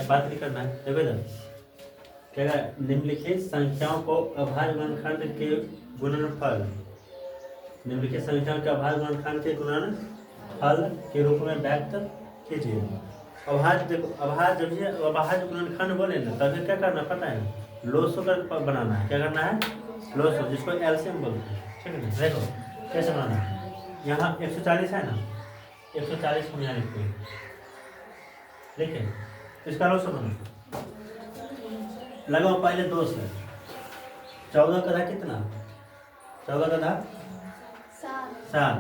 बात नहीं करना है। देखो इधर क्या निम्नलिखित संख्याओं को अभाज्य गुणनखंड के गुणनफल, निम्नलिखित संख्याओं के अभाज्य गुणनखंड के गुणनफल के रूप में व्यक्त कीजिए। अभाज्य, देखो अभाज्य जब ये अभाज्य गुणनखंड बोले ना तभी क्या करना पता है, लोसो का बनाना है। क्या करना है, लोसो, जिसको एलसीएम बोलते हैं। ठीक है ना, देखो कैसे बनाना है। यहाँ 140 है ना, 140 को यहाँ लिखते हैं। देखिए इसका लोसो बना, लगाओ पहले 2 से। 14 का था कितना, 14 का था 7।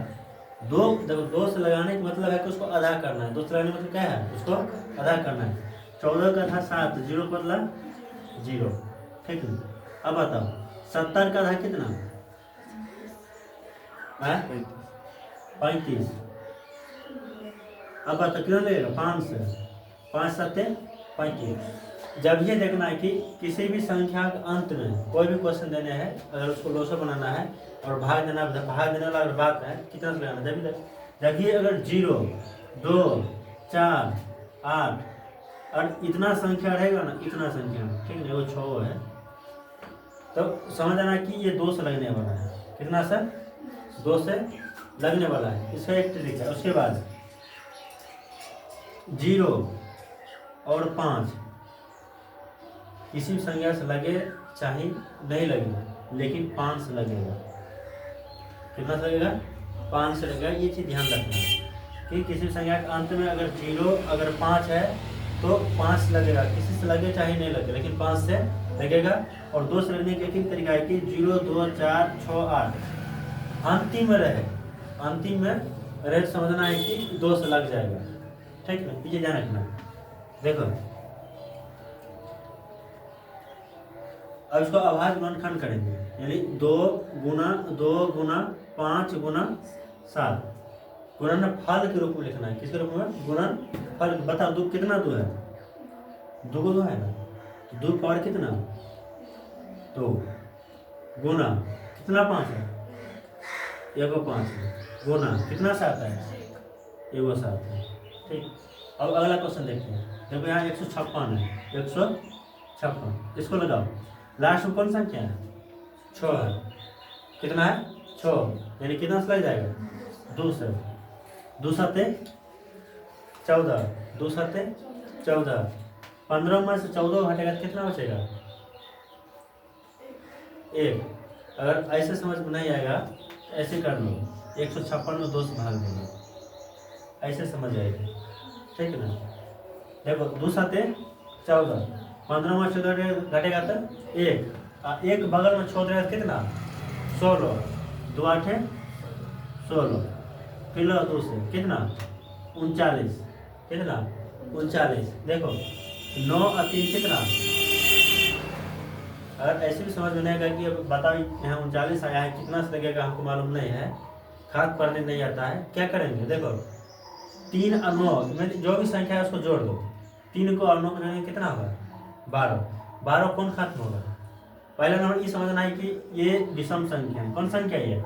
2, देखो 2 से लगाने का मतलब है कि उसको आधा करना है। 2 से लगाने का मतलब क्या है, उसको आधा करना है। 14 का था 7, 0 का मतलब 0। ठीक है, अब बताओ 70 का था कितना, 35। अब बताओ कितना लगेगा, 5 से। 5 7 35। जब ये देखना है कि किसी भी संख्या के अंत में कोई भी क्वेश्चन देने हैं, अगर उसको लोसो बनाना है और भाग देने वाला अगर बात है कितना से लगाना, जब ये अगर 0 2 4 8 और इतना संख्या रहेगा ना, इतना संख्या, ठीक है, वो 6 है, तो समझ आना कि ये 2 से लगने वाला है। कितना से, 2 से लगने वाला है। इसका एक ट्रिक है। उसके बाद 0 और 5 किसी भी संख्या से लगे चाहे नहीं लगे, लेकिन 5 से लगेगा। कितना से लगेगा, 5 से लगेगा। ये चीज़ ध्यान रखना कि किसी भी संख्या के अंत में अगर 0 अगर 5 है तो 5 से लगेगा, किसी से लगे चाहे नहीं लगे, लेकिन 5 से लगेगा। और 2 से लगने का एक ही तरीका है कि 0 2 4 6 8 अंतिम में रहे, अंतिम में रहे समझना है कि 2 से लग जाएगा। ठीक है, ये ध्यान रखना। देखो अब इसको अभाज्य गुणनखंड करेंगे, यानी 2 गुना 5 गुना 7 गुणनफल के रूप में लिखना है। किसके रूप में, गुणनफल। बताओ 2 कितना 2 है, 2 को 2 है ना, तो 2 पावर कितना, 2 गुना कितना 5 है, 1 को 5 है, गुना कितना 7 है, 1 को 7 है। ठीक, अब अगला क्वेश्चन देखते हैं। देखो यहाँ 156 है, 156 इसको लगाओ। लास्ट में कौन संख्या है, 6 है। कितना है, 6, यानी कितना से लग जाएगा, 2 से। 2 7 14, 2 7 14। 15 में से 14 घटेगा तो कितना बचेगा, 1। अगर ऐसे समझ में नहीं आएगा तो ऐसे कर लो, 156 में 2 से भाग देंगे, ऐसे समझ आएगा। ठीक है ना, देखो 2 7 14, 15 में 14 घटेगा तो 1, और 1 बगल में छोड़ देगा कितना, 16, 2 8 16, फिर लो 2 से कितना 39, कितना 39। देखो 9 और 3 कितना, अगर ऐसे भी समझ में नहीं आएगा कि अब बताओ यहाँ 39 आया है, कितना से लगेगा हमको मालूम नहीं है, खाद पढ़ने नहीं आता है, क्या करेंगे। देखो 3 और 9 में जो भी संख्या है उसको जोड़ दो। 3 को और 9 को जोड़ेंगे कितना होगा, 12। 12 कौन खत्म होगा, पहला नंबर ये समझना है कि ये विषम संख्या है। कौन संख्या है, ये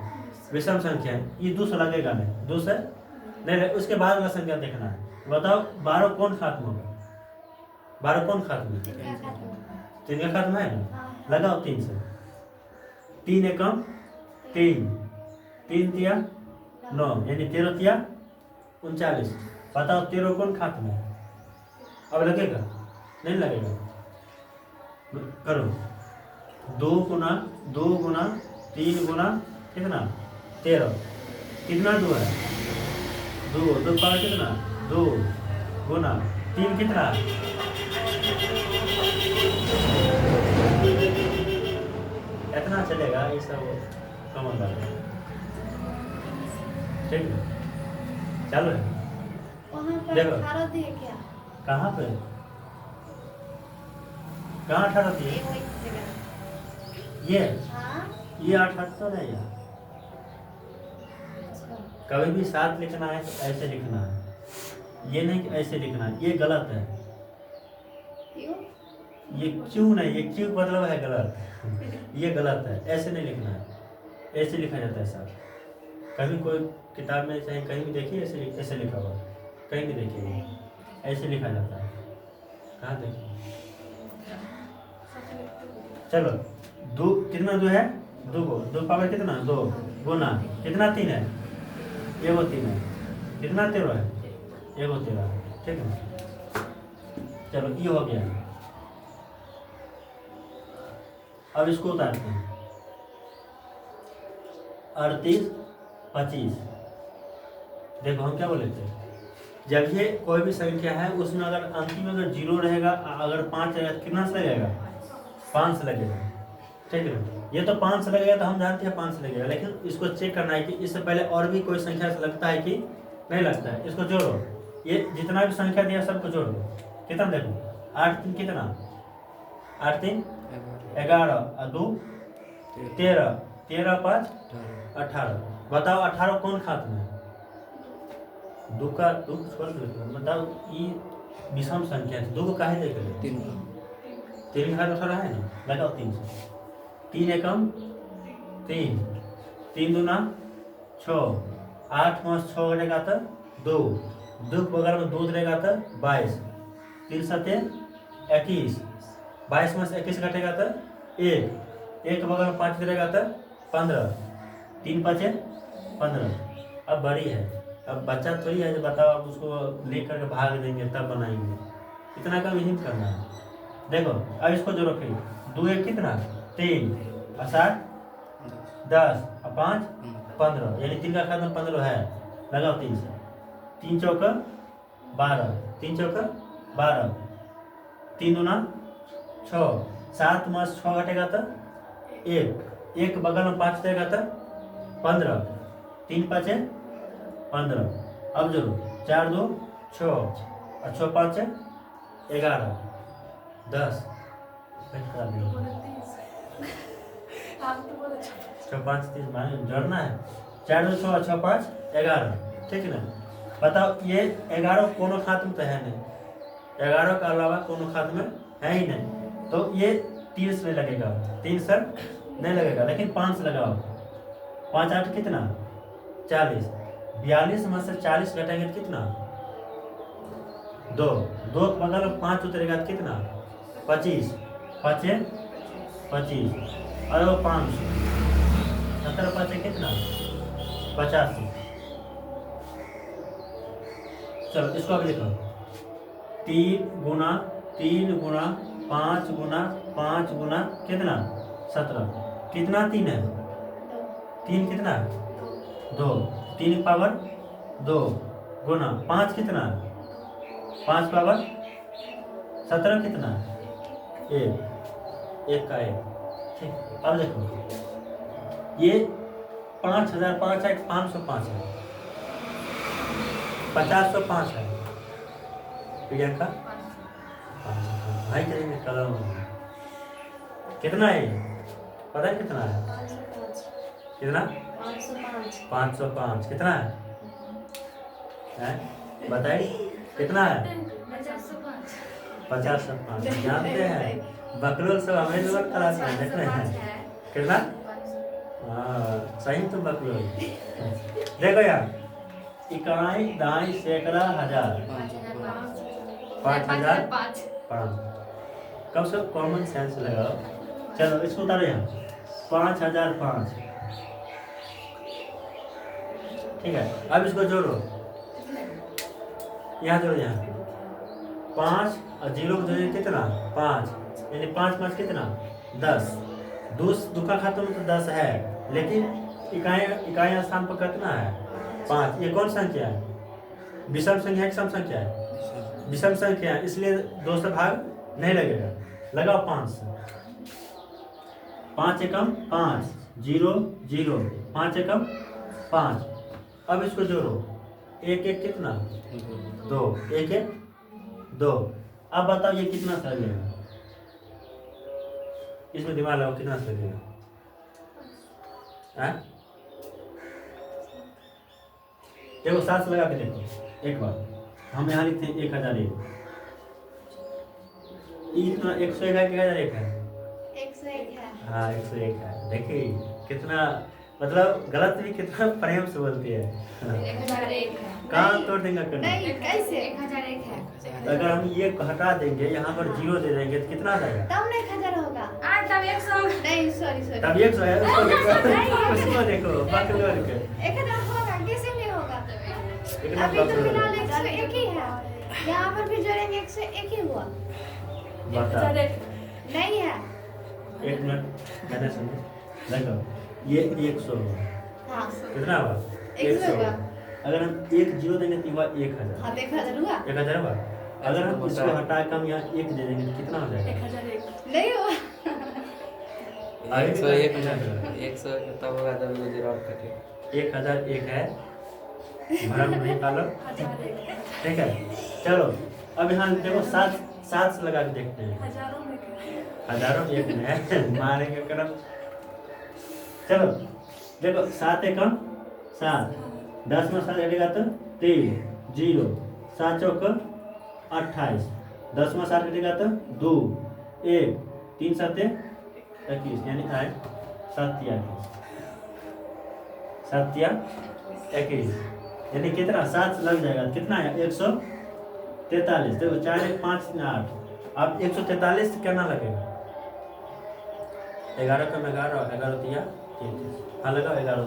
विषम संख्या है, ये 2 से लगेगा नहीं, 2 से नहीं। उसके बाद वाला संख्या देखना है। बताओ 12 कौन खत्म होगा, 12 कौन खत्म है, 3 का खत्म है ना, लगाओ 3 से। 3 एकम 3, 3 तिया 9, यानी 13 तिया 39। बताओ 13 कौन खत्म है, अब लगेगा नहीं लगेगा, करो। 2 गुना 3 गुना कितना 13, कितना 2 है, 2 पावर कितना 2 गुना 3 कितना, इतना चलेगा, ये सब कॉमन बात है। ठीक है, चलो देखो कहाँ पे, कहाँ 18 थी, ये 78 है यार। कभी भी 7 लिखना है तो ऐसे लिखना है, ये नहीं कि ऐसे लिखना है, ये गलत है। ये क्यों नहीं, ये क्यों मतलब है गलत, ये गलत है, ऐसे नहीं लिखना है, ऐसे लिखा जाता है 7। कभी कोई किताब में चाहे कहीं भी देखिए ऐसे लिखा हुआ, कहीं भी देखिए ऐसे लिखा जाता है। कहाँ देखो, चलो दो कितना दो है, दो को दो पावर कितना, दो गुना कितना, तीन है, एगो तीन है, कितना 13 है, एगो 13, ठीक है। चलो ये हो गया। अब इसको उतारते हैं, 38 25। देखो हम क्या बोले थे, जब ये कोई भी संख्या है उसमें अगर अंतिम में अगर 0 रहेगा, अगर 5 रहेगा तो कितना से लगेगा, 5 से लगेगा, ठीक है। ये तो 5 से लगेगा तो हम जानते हैं 5 से लगेगा, लेकिन इसको चेक करना है कि इससे पहले और भी कोई संख्या से लगता है कि नहीं लगता है। इसको जोड़ो, ये जितना भी संख्या दिया सबको जोड़ दो, कितना देखो, 8 3 कितना, 8 3 11 और 2 13, 13 5 18। बताओ 18 कौन खात में, दो का दो छोड़ दो, बताओ ये विषम संख्या है, दो को काहे देख रहे, तीन का 18 है ना, लगाओ 3 से, 3 एकम 3, 3 दूना 6, 8 में 6 रहेगा तो 2, 2 के बगल में 2 रहेगा तो 22, 3 7 21, 22 में से 21 घटेगा तो 1, 1 के बगल में 5 रहेगा तो 15, 3 5 15। अब बड़ी है, अब बच्चा थोड़ी है जो बताओ आप उसको लेकर के भाग देंगे तब बनाएंगे, इतना कम यही करना है। देखो अब इसको जोड़ो, फिर 2 1 कितना 3 और 7 10 और 5 15, यानी 3 का खाते में 15 है, लगाओ 3 से, 3 चौका 12, 3 चौका 12, 3 दूना 6, 7 में 6 घटेगा तो 1, 1 बगल में 5 रहेगा तो 15, 3 5 15। अब जोड़ो, 4 2 6 और 6 5 11 10, 6 5 30 माने जोड़ना है, 4 2 6 6 5 11, ठीक है ना। बताओ ये 11 कोनो खात में तो है नहीं, 11 के अलावा कोनो खात में है ही नहीं, तो ये 3 से नहीं लगेगा, 3 से नहीं लगेगा, लेकिन 5 से लगाओ, 5 8 कितना 40, 42 में से 40 घटेंगे तो कितना 2, 2 के बगल में 5 उतरेगा तो कितना 25, 5 25 और वो 5 70 5 कितना 85। चलो इसको अभी लिखो, 3 गुना 3 गुना 5 गुना 5 गुना कितना 17, कितना 3 है, 3 कितना 2, 3 पावर 2 गुना 5 कितना 5 पावर 17 कितना 1, 1 का 1, ठीक। अब देखो ये 5005 है, 505 है, 5005 है, प्रियंका भाई करेंगे कलम कितना है, पता है कितना है, कितना 505 कितना है, बताइए कितना है 5005। जानते हैं बकलोल सब हमें लोग क्लास में देख रहे हैं कितना, हाँ सही तो बकलोल। देखो यार, इकाई दाई सैकड़ा हजार 5005, कब से कॉमन सेंस लगाओ। चलो इसको उतारो यहाँ, 5005, ठीक है। अब इसको जोड़ो, यहाँ जोड़ो, यहाँ 5 और 0 को जोड़िए कितना 5, यानी 5 5 कितना 10, दुका खाते में तो 10 है, लेकिन इकाई स्थान पर कितना है 5। ये कौन संख्या है, विषम संख्या है कि सम संख्या है, विषम संख्या है, इसलिए 2 से भाग नहीं लगेगा, लगाओ 5 से, 5 एकम 5 0 0, 5 एकम 5। अब इसको जोड़ो, 1 1 कितना 2, 1 1 2। अब बताओ ये कितना से लगेगा, इसमें दिमाग लगाओ कितना से लगेगा, देखो 7 से लगा के देखो एक बार, हम यहाँ लिखते हैं 1001, इतना 101 है कि 1001 है, 101 है, हाँ 101 है। देखिए कितना मतलब गलत भी कितना प्रेम से बोलती है। 1001 है। कहाँ तोड़ देंगे करना। नहीं कैसे 1001 है। अगर हम ये हटा देंगे यहाँ पर 0 दे देंगे तो कितना आ जाएगा। तब नहीं 1000 होगा। तब 100। नहीं सॉरी सॉरी तब 100 है उसको देखो बकलोल के 1000 होगा कैसे नहीं होगा। इतना अभी तो बकलोल फिलहाल 101 ही है। यहाँ पर भी जोड़ेंगे 101 ही हुआ। बता 1001 नहीं है। एक मिनट मैंने सुनो देखो ये 100 हुआ हाँ कितना हुआ 100 हुआ। अगर हम 1 0 देंगे तो हुआ 1000 हाँ 1000 हुआ। 1000 हुआ। अगर हम इसको हटा के हम यहाँ 1 दे देंगे तो कितना हो जाएगा। 1001 नहीं हुआ। आगे 101 कितना 100 तब होगा जब वो जीरो कटे 1001 है भरम नहीं पालो 1001 ठीक है। चलो अब यहाँ देखो 7 से लगा के देखते हैं। हजारों में क्या? हजारों में एक में मारेंगे करम। चलो देखो 7 एकम 7 10 में 7 घटेगा तो 3 0 7 चौक 28 10 में 7 घटेगा तो 2 1 3 7 21 यानी 8 7 या 7 या 21 यानी कितना 7 से लग जाएगा कितना है 143। देखो 4 1 5 8 अब 143 कितना लगेगा 11 कम 11 11 दिया 33। हाँ लगाओ 11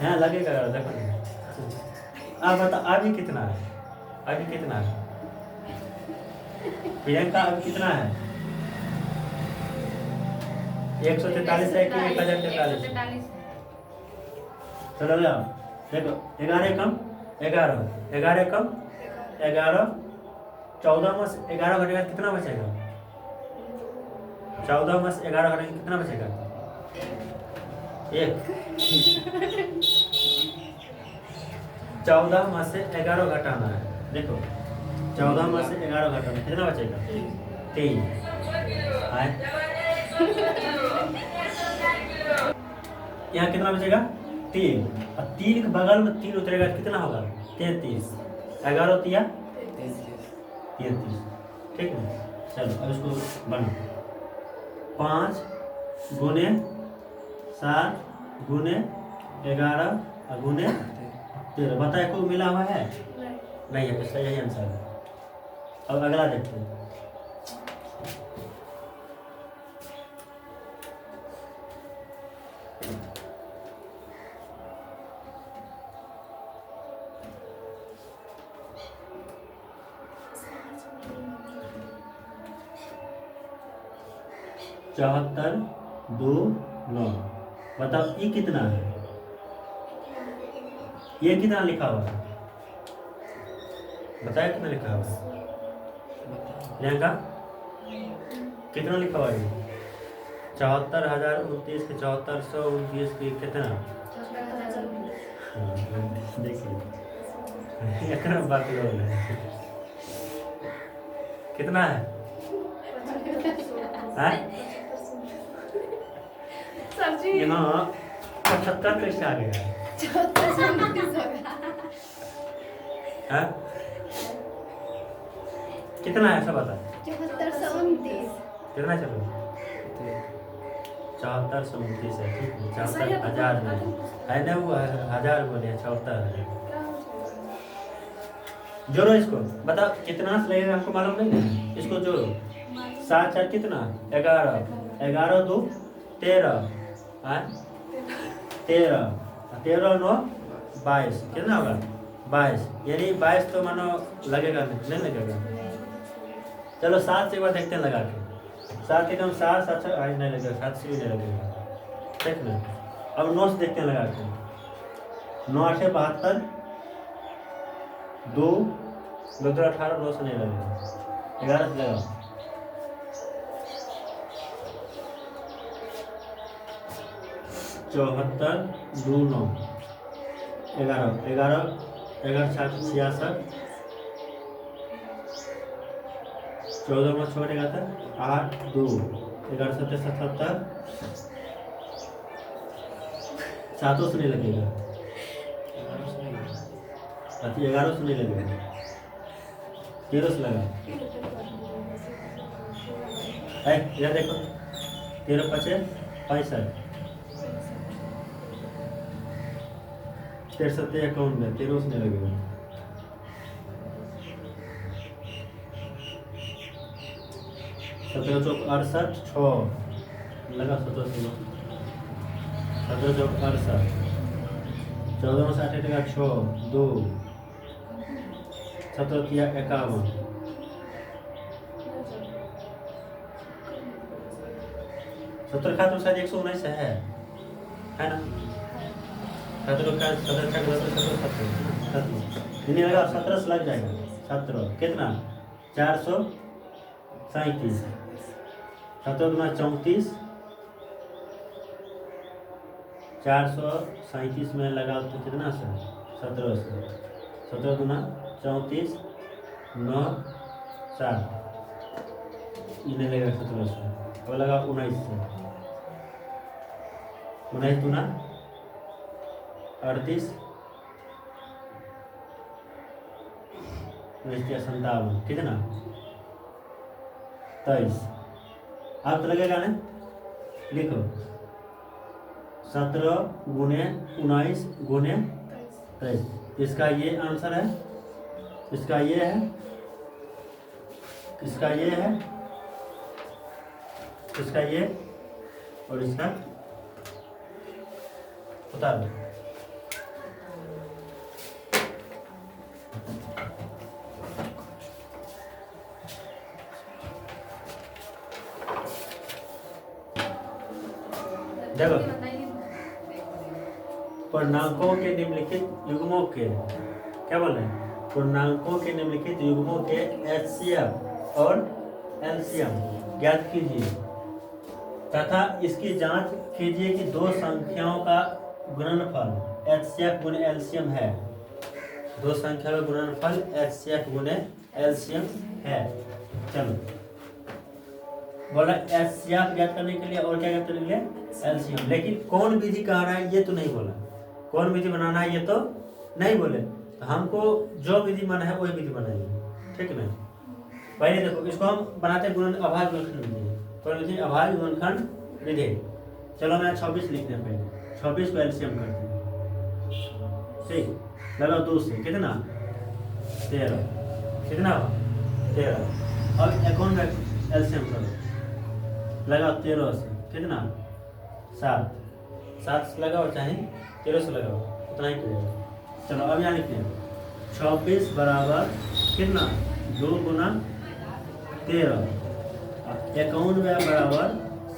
हाँ लगेगा 11 देखो। अब बता अभी कितना है अभी कितना है प्रियंका अभी कितना है 143 है कि 1043। 143 चलो जाओ देखो 11 कम 11 11 कम 11 14 में से 11 घटेगा कितना बचेगा 14 में से 11 घटेगा कितना बचेगा 1 14 में से 11 घटाना है देखो 14 में से 11 घटाना कितना बचेगा 3 यहाँ कितना बचेगा 3 और 3 के बगल में 3 उतरेगा कितना होगा 33 11 तिया 33 ठीक है। चलो अब इसको बनो 5 गुने 7 गुने 11 और गुने 13 बताए को मिला हुआ है नहीं है इसका यही आंसर है। अब अगला देखते हैं 74 2 9 बताओ ये कितना है ये कितना लिखा हुआ है बताया कितना लिखा हुआ है प्रियंका कितना लिखा हुआ है 74,029 के 7429 के कितना देखिए इतना बात है कितना है हैं? यहाँ 75 कैसे आ गया है कितना है सब बता 7429 कितना चलो 7429 है ठीक है 74,000 में है ना वो 1000 बोले 74,000 जोड़ो इसको बताओ कितना से लगेगा हमको मालूम नहीं है इसको जोड़ो 7 4 कितना 11 11 2 13 13 13 9 22 कितना होगा 22 यानी 22 तो मानो लगेगा नहीं लगेगा। चलो 7 से एक बार देखते हैं लगा के 7 एकदम 7 7 आज नहीं लगेगा 7 से भी नहीं लगेगा ठीक ना। अब 9 से देखते हैं लगा के 9 8 72 2 2 18 9 से नहीं लगेगा 11 से लगाओ 74 2 9 11 11 11 7 66 14 में छोड़ेगा था 8 2 11 7 77 7 से नहीं लगेगा 11 से नहीं लगेगा 13 से लगा यार देखो 13 5 65 63 51 13 से नहीं लगेगा। 17 चौक 68 6 लगा 17 से 17 चौक 68 14 में 60 टका 6 2 17 किया 51 70 खाते शायद 119 है ना? खाते का 17 लगा 17 से लग जाएगा 17 कितना 437 17 गुना 34 437 में लगा तो कितना से 17 से 17 गुना 34 9 7 इन्हें लगेगा 17 से और लगा 19 से 19 गुना 38 57 कितना 23 आप तो लगेगा ना लिखो 17 गुने 19 गुने 23 इसका ये आंसर है इसका ये है इसका ये है इसका ये और इसका बता दो देखो पूर्णांकों के निम्नलिखित युग्मों के क्या बोल रहे हैं पूर्णांकों के निम्नलिखित युग्मों के एचसीएफ और एलसीएम ज्ञात कीजिए तथा इसकी जांच कीजिए कि दो संख्याओं का गुणनफल एचसीएफ गुने एलसीएम है दो संख्याओं का गुणनफल एचसीएफ गुने एलसीएम है। चलो बोला एचसीएफ ज्ञात करने के लिए और क्या ज्ञात करने के लिए एलसीएम लेकिन कौन विधि कह रहा है ये तो नहीं बोला कौन विधि बनाना है ये तो नहीं बोले तो हमको जो विधि माना है वही विधि बनाएंगे ठीक है। पहले देखो इसको हम बनाते हैं अभाज्य गुणनखंड विधि कौन विधि अभाज्य गुणनखंड विधि। चलो मैं 26 लिखते हैं पहले 26 को एलसीएम करते हैं ठीक लगा 2 से कितना 13 कितना 13 और 51 एलसीएम करो लगा 13 से कितना 7 से लगाओ चाहे 13 से लगाओ उतना ही करेगा। चलो अब यहाँ लिखते हैं 26 बराबर कितना 2 गुना 13 51 बराबर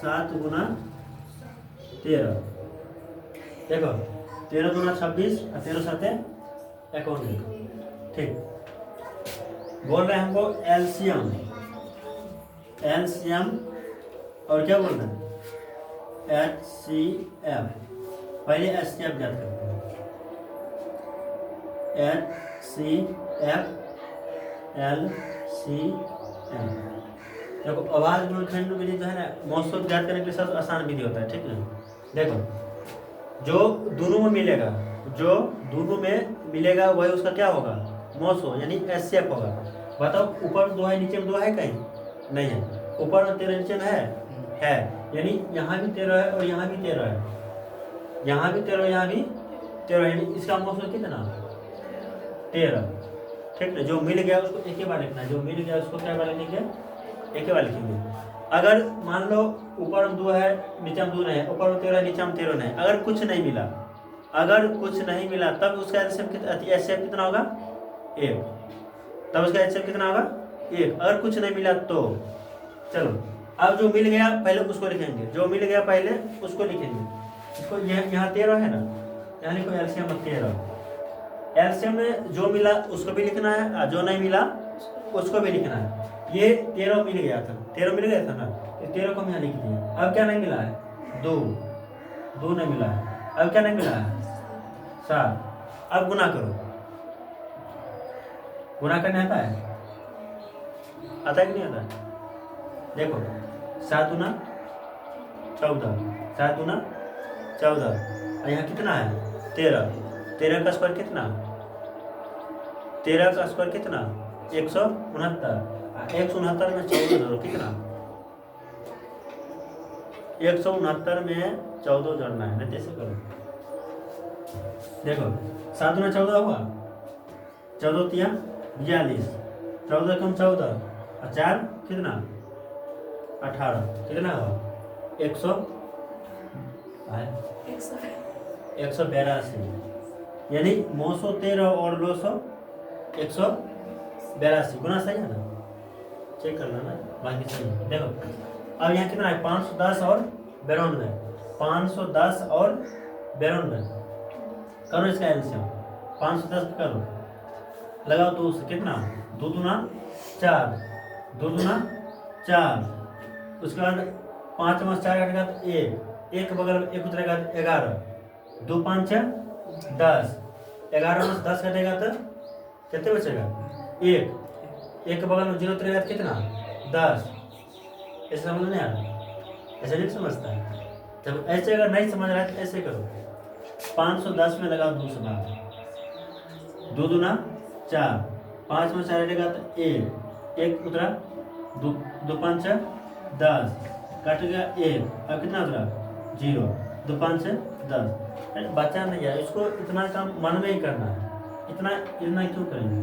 7 गुना 13 देखो 13 गुना 26 और 13 साथ 51 ठीक बोल रहे हैं हमको एलसीएम एलसीएम और क्या बोल रहे हैं HCF पहले HCF ज्ञात करते हैं HCF LCM देखो अभाज्य गुणनखंड विधि जो है ना मौसम ज्ञात करने के लिए सबसे आसान विधि होता है ठीक है। देखो जो दोनों में मिलेगा वही उसका क्या होगा मौसो यानी HCF होगा। बताओ ऊपर 2 है नीचे में 2 है कहीं नहीं है ऊपर में 13 नीचे में है यानी यहाँ भी 13 है और यहाँ भी 13 है यहाँ भी 13 यहाँ भी 13 यानी इसका मौसम कितना 13 ठीक है। जो मिल गया उसको एक ही बार लिखना है जो मिल गया उसको क्या बार लिखेंगे एक ही बार लिखेंगे। अगर मान लो ऊपर में 2 है नीचे में 2 नहीं है ऊपर में 13 नीचे में 13 नहीं अगर कुछ नहीं मिला तब उसका एचसीएफ कितना होगा 1 तब उसका एचसीएफ कितना होगा 1 अगर कुछ नहीं मिला तो चलो अब जो मिल गया पहले उसको लिखेंगे जो मिल गया पहले उसको लिखेंगे इसको यहाँ 13 है ना यहाँ लिखो एलसीएम 13 एलसीएम में जो मिला उसको भी लिखना है और जो नहीं मिला उसको भी लिखना है। ये 13 मिल गया था ना तो 13 को हम यहाँ लिख दिए। अब क्या नहीं मिला है 2 नहीं मिला है अब क्या नहीं मिला है 7 अब गुना करो गुना करने आता है कि नहीं आता है देखो 7 गुना 14 7 गुना 14 और यहाँ कितना है 13 का स्क्वायर कितना 13 का स्क्वायर कितना 169 169 में 14 जोड़ो कितना 169 में 14 जोड़ना है ना कैसे करो देखो 7 दूना 14 हुआ, 14 तिया 42, 14 कम 14 और 4 कितना 18, कितना हुआ 100 182, यानी 913 और 900 182 गुना सही है ना, चेक कर लेना बाकी सही है। देखो अब यहाँ कितना है 510 और 92, 510 और 92 करो इसका एलसीएम, 510 करो, लगाओ 2 से कितना 2 दूना 4, 2 दूना 4, उसके बाद 5 में 4 घटेगा तो 1, एक बगल में 1 उतरेगा तो 11, 2 5 10, 11 में 10 घटेगा तो कितने बचेगा 1, एक बगल में 0 उतरेगा तो कितना 10, ऐसे समझ नहीं आ रहा, ऐसे नहीं समझता है। जब ऐसे अगर नहीं समझ रहा है तो ऐसे करो, 510 में लगाओ 2 से भाग, 2 दूना 4, 5 में 4 रहेगा तो 1, 1 उतरा, 2 5 10, कट गया 1, अब कितना उतरा 0, 2 5 10, बचा नहीं है, इसको इतना काम मन में ही करना है, इतना इतना क्यों करेंगे,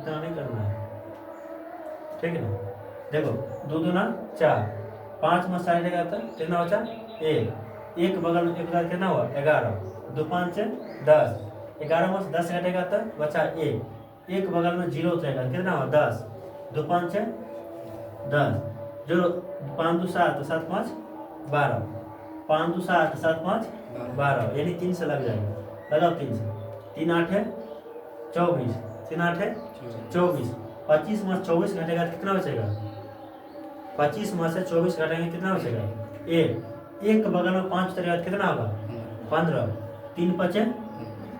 इतना नहीं करना है, ठीक है ना। देखो 2 दूना 4, 5 में 4 रहेगा तो कितना बचा 1, एक बगल में 1 कितना हुआ 11, 2 5 10, 11 में 10 घटेगा तो बचा 1, एक बगल में 0 उतरेगा कितना हुआ 10, 2 5 10, जो 5 2 7, 7 5 12, 5 2 7, 7 5 12, यानी 3 से लग जाएगा, लगाओ 3 से, 3 8 24, 3 8 24, 25 में 24 घटेगा तो कितना बचेगा, 25 में से 24 घटेंगे कितना बचेगा 1, एक बगल में 5 उतरेगा तो कितना होगा 15, 3 5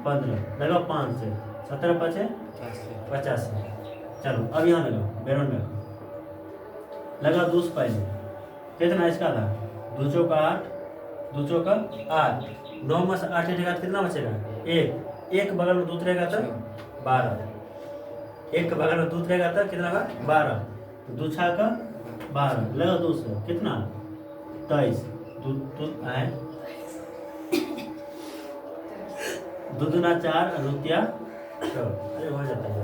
15, लगाओ 5 से, 17 5 85, चलो अब यहाँ लगाओ 92, लगा 2 से पहले कितना इसका था 2 चौका 8, 2 चौका 8, 9 में से 8 हटेगा तो कितना बचेगा 1, एक बगल में 2 रहेगा तो 12, एक बगल में 2 रहेगा तो कितना होगा 12, तो 2 6 का 12, लगा 2 से कितना 23, 2 आए 2 दूना 4 और 2 तिया 6, अरे हो जाता है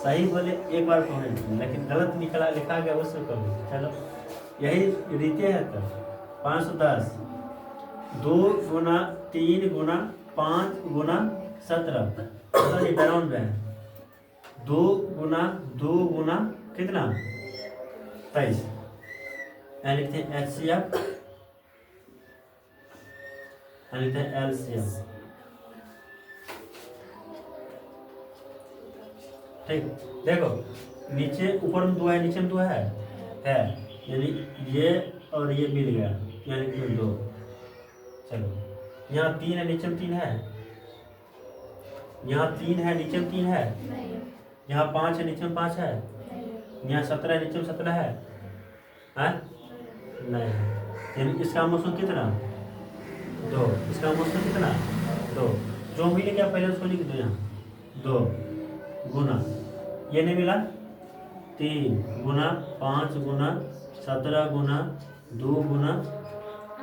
सही बोले एक बार कमेंट, लेकिन गलत निकला लिखा गया उससे कमेंट, चलो यही रीते है। तो 510 2 गुना 3 गुना 5 गुना 17, 92 है, 2 गुना कितना 23, यहाँ लिखते हैं HCF, यहाँ लिखते हैं LCM, ठीक। देखो नीचे ऊपर में 2 है, नीचे में 2 है, यानी ये और ये मिल गया, यहाँ लिखते हैं 2, चलो यहाँ 3 है, नीचे में 3 है, यहाँ 3 है, नीचे में 3 है, यहाँ 5 है, नीचे में 5 है, यहाँ 17 है, नीचे में 17 है, नहीं, यानी इसका मौसम कितना 2, इसका मौसम कितना 2, जो मिल गया पहले उसको लिख दो यहाँ 2 गुना, ये नहीं मिला 3 गुना 5 गुना 17 गुना 2 गुना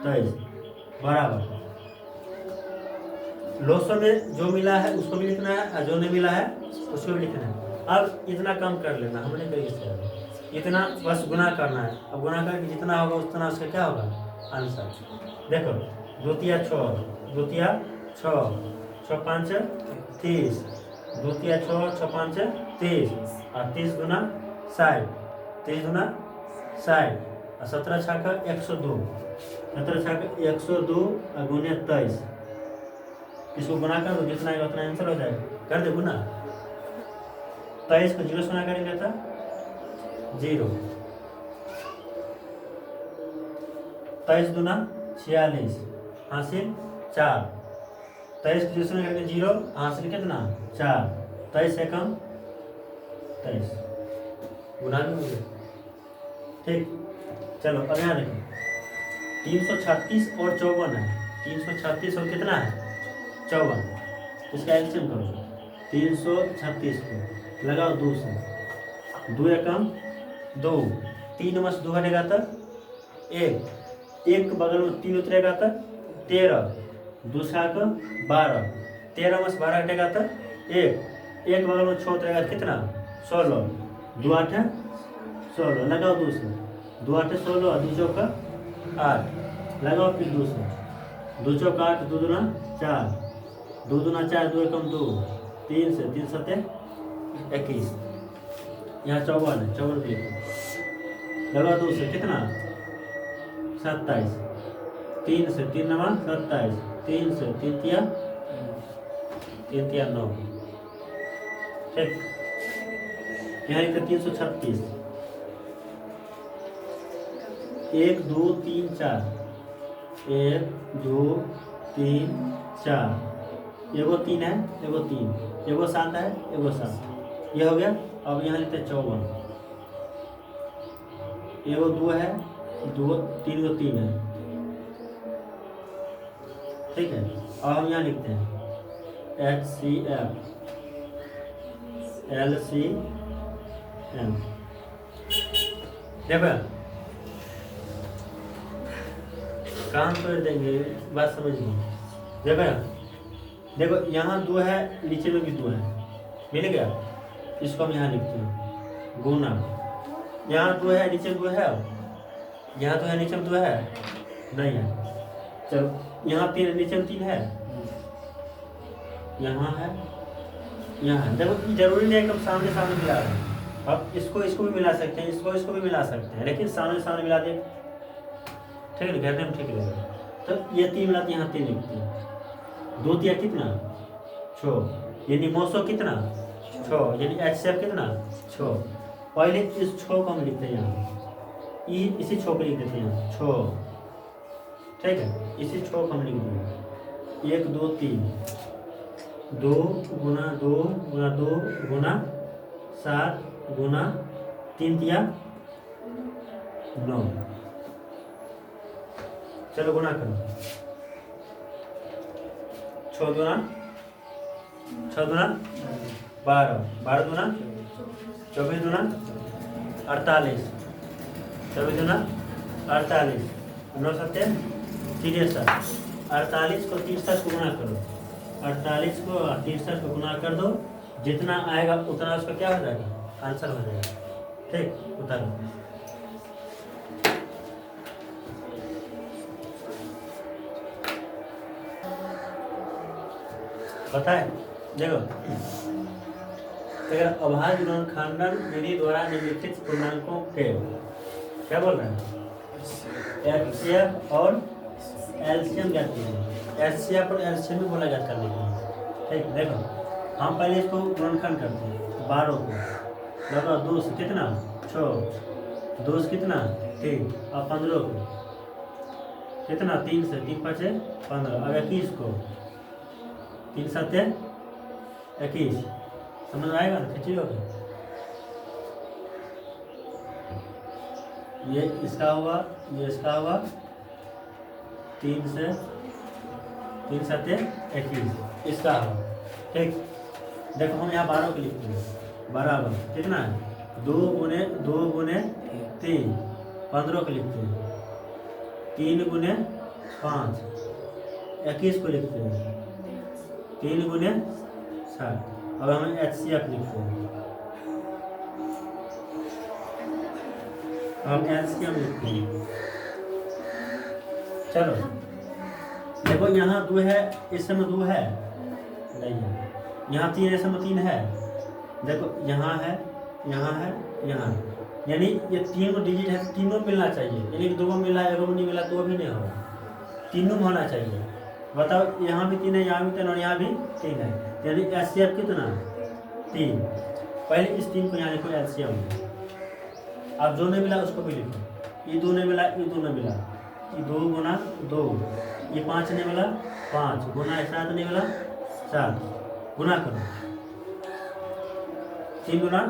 23 बराबर, लोसो में जो मिला है उसको भी लिखना है और जो नहीं मिला है उसको भी लिखना है। अब इतना कम कर लेना, हमने कही इतना बस गुना करना है, अब गुना करके जितना होगा उतना उसका क्या होगा आंसर। देखो 2 तिया 6, 2 तिया 6, 6 5 30, 2 तिया 6, 6 5 30 और 30 गुना 60, 30 गुना 60 और 17 छाका 102, 17 छाका 102 और गुने 23, इसको गुना कर दो, जितना आएगा उतना आंसर हो जाएगा। कर दे गुना, 23 को 0 से गुना करेंगे तो 0, 23 दूना 46 हासिल 4, 23 को 0 से गुना करेंगे 0 हासिल कितना 4, 23 से कम 23 गुना भी ठीक। चलो अब यहाँ देखो 336 और 54 है, 336 और कितना है 54, इसका एलसीएम करो 336 को लगाओ 2 से, 2 एकम 2, 3 में से 2 हटेगा तो 1, एक बगल में 3 उतरेगा तो 13, दूसरा का 12, 13 में से 12 हटेगा तो 1 बगल में 6 उतरेगा तो कितना 16, 2 8 16, लगाओ 200, 2 8 16, 2 चौका 8, लगाओ फिर 200, 2 चौका 8, 2 दूना 4, 2 दूना 4, 2 एकम 2, 3 से 3 सत्ते 21, यहाँ 54 है, 54 भी लगाओ 2 से कितना 27, 3 से 3 नवा 27, 3 से 3 तिया 9, ठीक। यहाँ लिखते 336, 1 2 3 4, 1 2 3 4, एगो 3 है, एगो 3, एगो 7 है, एगो 7, ये हो गया। अब यहाँ लिखते 54, एगो 2 है, 2 3 गो 3 है, ठीक है। अब हम यहाँ लिखते हैं HCF LCM, देखो काम कर देंगे, बात समझ लो। देखो यहाँ 2 है, नीचे में भी 2 है, मिल गया। इसको हम यहाँ लिखते हैं गुना, यहाँ 2 है, नीचे में 2 है, यहाँ 2 है, नीचे में 2 है, नहीं है, चलो यहाँ 3 नीचे में 3 है, यहाँ है, यहाँ है। देखो जरूरी नहीं है कि हम सामने सामने मिला रहे हैं, अब इसको भी मिला सकते हैं, इसको भी मिला सकते हैं, लेकिन सामने सामने मिला दें, ठीक है, कहते हैं ठीक है। तो ये 3 मिला तो यहाँ 3 लिखते हैं, 2 तिया कितना 6, यानी मौसो कितना 6, यानी HCF कितना 6। पहले इस 6 को हम लिखते हैं यहाँ, इसी 6 को लिख देते हैं यहाँ 6, ठीक है, इसी 6 को हम लिख देंगे 1 2 3, 2 गुना 2 गुना 2 गुना 7 गुना 3 तिया 9, चलो गुना करो, 6 दुना 12, 12 दुना 24 दुना 48, 24 दुना 48, 9 सत्ते 63, 48 को 63 को गुना करो, 48 को 63 को गुना कर दो, जितना आएगा उतना उसका क्या हो जाएगा, आंसर हो जाएगा, ठीक। उतारो, पता है, देखो अभाज्य गुणनखंडन विधि द्वारा निम्नलिखित पूर्णांकों के क्या बोल रहे हैं, HCF और LCM ज्ञात कीजिए। HCF और LCM भी बोला ज्ञात करने के लिए, ठीक। देखो हम पहले इसको गुणनखंड करते हैं, 12 को लगाओ 2 से कितना 6, 2 से कितना 3, और 15 को कितना 3 से 3 5 15, अब 21 को 3 7 21, समझ आएगा ना, खिंची होगा, ये इसका हुआ, ये इसका हुआ, 3 से 3 7 21 इसका हुआ, ठीक। देखो हम यहाँ 12 को लिखते हैं, बराबर कितना है 2 गुने 3, 15 को लिखते हैं, 3 गुने 5, 21 को लिखते हैं, 3 गुने 7। अब हम HCF लिखते हैं, हम LCM लिखते हैं। चलो देखो यहाँ 2 है, इस समय 2 है नहीं है, यहाँ 3 इस समय 3 है, देखो यहाँ है, यहाँ है, यहाँ, यानी ये 3 को डिजिट है, तीनों मिलना चाहिए, यानी कि 2 मिला, 1 नहीं मिला तो भी नहीं होगा, तीनों में होना चाहिए। बताओ यहाँ भी 3 है, यहाँ भी 3 और यहाँ भी 3 है, यानी HCF कितना 3। पहले इस 3 को यहाँ लिखो LCM, अब जो नहीं मिला उसको भी लिखो, ये 2 नहीं मिला, ये 2 नहीं मिला, ये 2 गुना 2, ये 5 नहीं मिला 5 गुना 7 नहीं मिला 7, गुना करो 3 गुना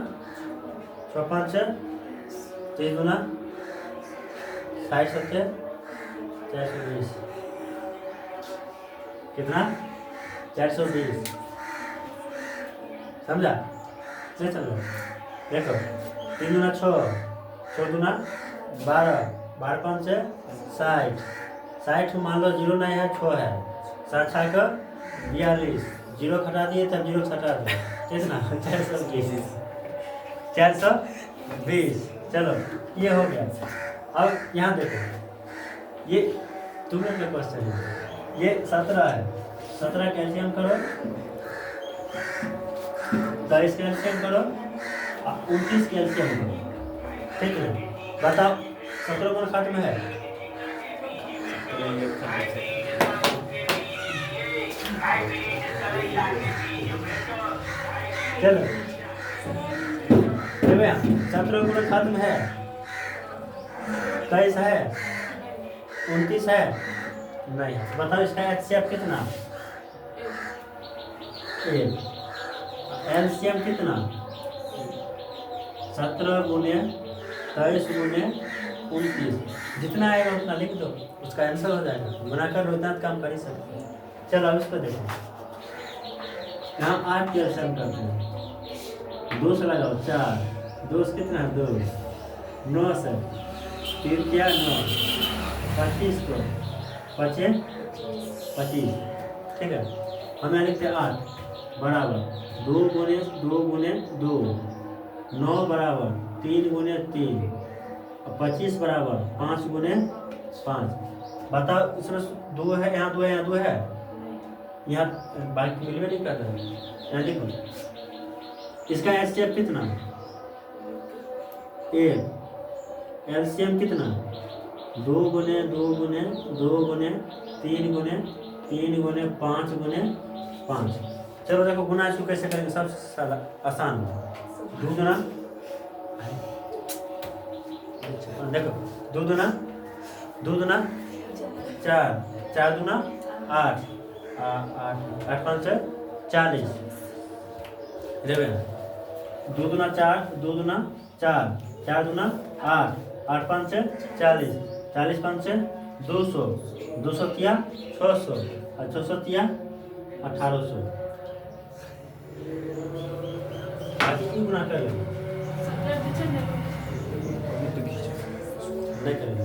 6 5 3 गुना 60 7 420, कितना 420, समझा, नहीं समझो। देखो 3 गुना 6, 6 गुना 12, 12 5 60, 60 मान लो 0 नहीं है 6 है, सात छः का 42, जीरो घटा दिए तब जीरो घटा दिए कितना 420, 420। चलो ये हो गया। अब यहाँ देखो ये तुम्हें क्या क्वेश्चन है, ये 17 है, 17 कैल्शियम करो, 23 कैल्शियम करो, 29 कैल्शियम करो, ठीक है। बताओ 17 कौन खाते में है? चलो 17 गुना खत्म है, 23 है, 29 है, नहीं। बताओ इसका एचसीएफ कितना? एलसीएम कितना? 17 गुने 23 गुने 29, जितना आएगा उतना लिख दो, उसका आंसर हो जाएगा। बनाकर उतना काम कर ही सकते हैं। चलो अब इसको देखो, यहाँ 8 कैल्शियम करते हैं, 2 से लगाओ 4, 2 से कितना 2, 9 से 3 क्या 9, 25 को 25, ठीक है। हमें लिखते हैं 8 बराबर 2 गुने 2, 9 बराबर 3 गुने 3, 25 बराबर 5 गुने 5। बताओ इसमें 2 है, यहाँ 2 है, यहाँ 2 है, यहाँ बाकी मिलवे नहीं कर रहा है। यहाँ देखो इसका एचसीएफ कितना? 1, एलसीएम कितना? 2 गुने 2 गुने 2 गुने 3 गुने 3 गुने 5 गुने 5। चलो देखो गुना इसको कैसे करेंगे, सबसे आसान। 2 गुना देखो 2 गुना 4, 4 गुना 8, 8 5 40, 2 गुना 4, 2 गुना 4, 4 गुना 8, 8 5 40, 40 5 200, 200 तिया 600, और 600 तिया 1800। आगे क्यों गुना करेंगे? नहीं करेंगे।